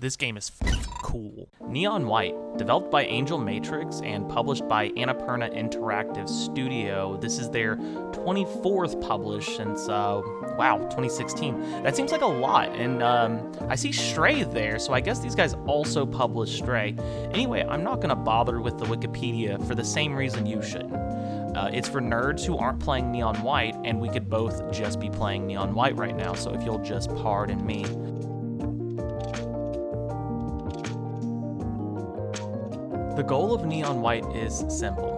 this game is cool. Neon White, developed by Angel Matrix and published by Annapurna Interactive Studio. This is their 24th publish since, 2016. That seems like a lot, and I see Stray there, so I guess these guys also publish Stray. Anyway, I'm not going to bother with the Wikipedia for the same reason you shouldn't. It's for nerds who aren't playing Neon White, and we could both just be playing Neon White right now, so if you'll just pardon me. The goal of Neon White is simple.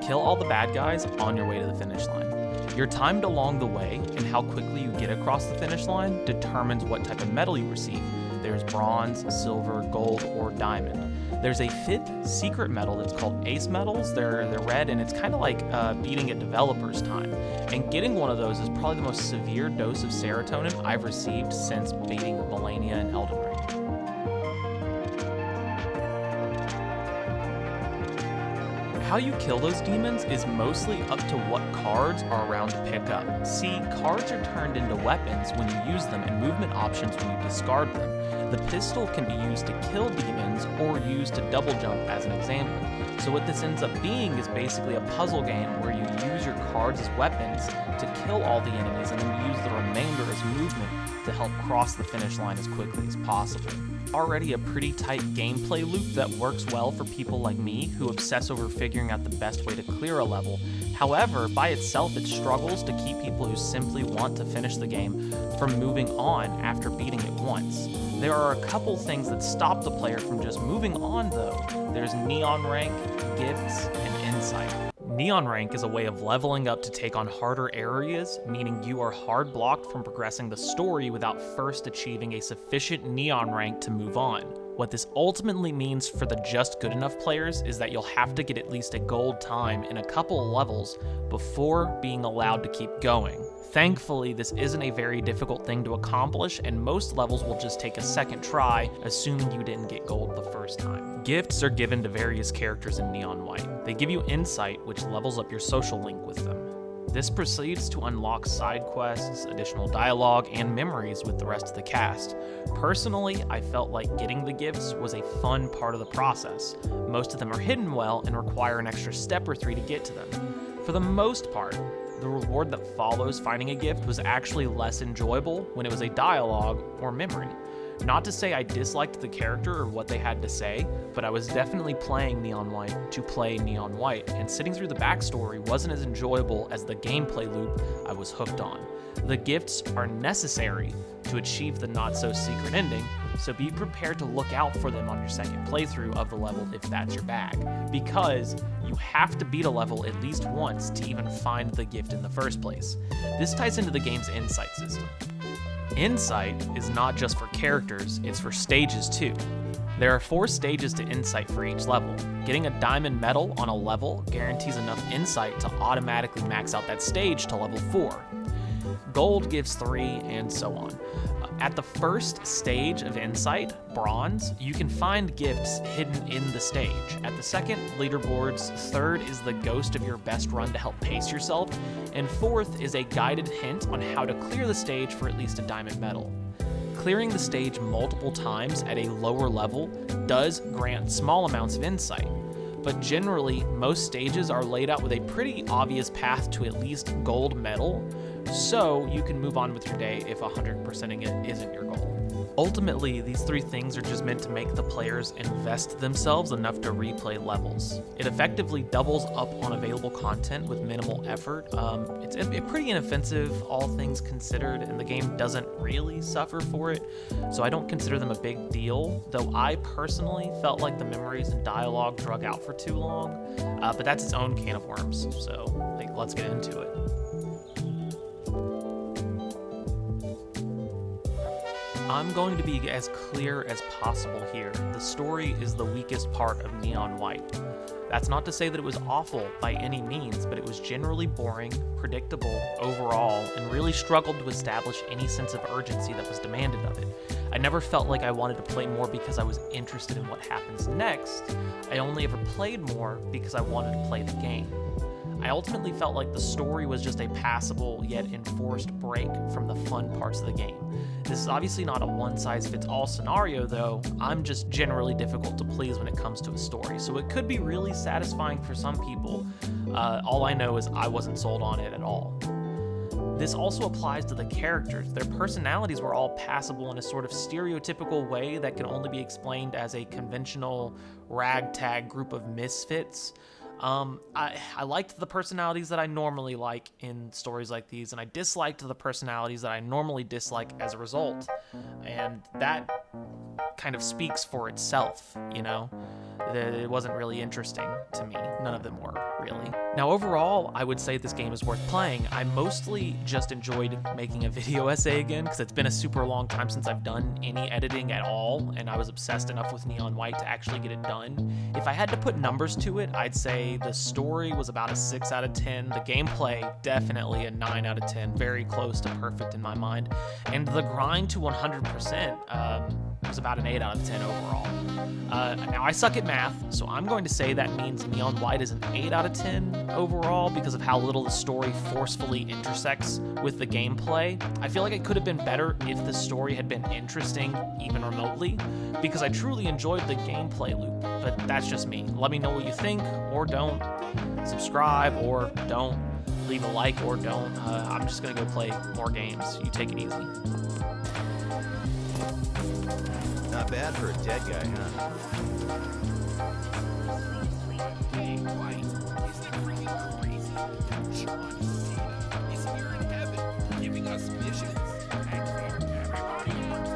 Kill all the bad guys on your way to the finish line. Your timed along the way and how quickly you get across the finish line determines what type of medal you receive. There's bronze, silver, gold, or diamond. There's a 5th secret medal that's called Ace Medals. They're red, and it's kind of like beating a developer's time. And getting one of those is probably the most severe dose of serotonin I've received since beating Melania and Elden Ring. How you kill those demons is mostly up to what cards are around to pick up. See, cards are turned into weapons when you use them and movement options when you discard them. The pistol can be used to kill demons or used to double jump as an example. So what this ends up being is basically a puzzle game where you use your cards as weapons to kill all the enemies and then use the remainder as movement to help cross the finish line as quickly as possible. Already a pretty tight gameplay loop that works well for people like me who obsess over figuring out the best way to clear a level. However, by itself it struggles to keep people who simply want to finish the game from moving on after beating it once. There are a couple things that stop the player from just moving on though. There's Neon Rank, Gifts, and Insight. Neon Rank is a way of leveling up to take on harder areas, meaning you are hard blocked from progressing the story without first achieving a sufficient Neon Rank to move on. What this ultimately means for the just good enough players is that you'll have to get at least a gold time in a couple of levels before being allowed to keep going. Thankfully, this isn't a very difficult thing to accomplish, and most levels will just take a second try, assuming you didn't get gold the first time. Gifts are given to various characters in Neon White. They give you insight, which levels up your social link with them. This proceeds to unlock side quests, additional dialogue, and memories with the rest of the cast. Personally, I felt like getting the gifts was a fun part of the process. Most of them are hidden well and require an extra step or 3 to get to them. For the most part, the reward that follows finding a gift was actually less enjoyable when it was a dialogue or memory. Not to say I disliked the character or what they had to say, but I was definitely playing Neon White to play Neon White, and sitting through the backstory wasn't as enjoyable as the gameplay loop I was hooked on. The gifts are necessary to achieve the not-so-secret ending, so be prepared to look out for them on your second playthrough of the level if that's your bag, because you have to beat a level at least once to even find the gift in the first place. This ties into the game's insight system. Insight is not just for characters, it's for stages too. There are 4 stages to insight for each level. Getting a diamond medal on a level guarantees enough insight to automatically max out that stage to level 4. Gold gives 3, and so on. At the first stage of Insight, Bronze, you can find gifts hidden in the stage. At the second, Leaderboards, third is the ghost of your best run to help pace yourself, and fourth is a guided hint on how to clear the stage for at least a diamond medal. Clearing the stage multiple times at a lower level does grant small amounts of insight, but generally, most stages are laid out with a pretty obvious path to at least gold medal, so you can move on with your day if 100%ing it isn't your goal. Ultimately, these 3 things are just meant to make the players invest themselves enough to replay levels. It effectively doubles up on available content with minimal effort. It's pretty inoffensive, all things considered, and the game doesn't really suffer for it, so I don't consider them a big deal, though I personally felt like the memories and dialogue drug out for too long, but that's its own can of worms, so let's get into it. I'm going to be as clear as possible here. The story is the weakest part of Neon White. That's not to say that it was awful by any means, but it was generally boring, predictable overall, and really struggled to establish any sense of urgency that was demanded of it. I never felt like I wanted to play more because I was interested in what happens next. I only ever played more because I wanted to play the game. I ultimately felt like the story was just a passable yet enforced break from the fun parts of the game. This is obviously not a one-size-fits-all scenario, though. I'm just generally difficult to please when it comes to a story, so it could be really satisfying for some people. All I know is I wasn't sold on it at all. This also applies to the characters. Their personalities were all passable in a sort of stereotypical way that can only be explained as a conventional ragtag group of misfits. I liked the personalities that I normally like in stories like these, and I disliked the personalities that I normally dislike as a result. And that kind of speaks for itself, you know? It wasn't really interesting to me. None of them were, really. Now, overall, I would say this game is worth playing. I mostly just enjoyed making a video essay again, because it's been a super long time since I've done any editing at all, and I was obsessed enough with Neon White to actually get it done. If I had to put numbers to it, I'd say the story was about a 6 out of 10. The gameplay, definitely a 9 out of 10. Very close to perfect in my mind. And the grind to 100% was about an 8 out of 10 overall. Now, I suck at math, so I'm going to say that means Neon White is an 8 out of 10 overall because of how little the story forcefully intersects with the gameplay. I feel like it could have been better if the story had been interesting, even remotely, because I truly enjoyed the gameplay loop, but that's just me. Let me know what you think, or don't. Subscribe, or don't. Leave a like, or don't. I'm just gonna go play more games. You take it easy. Not bad for a dead guy, huh?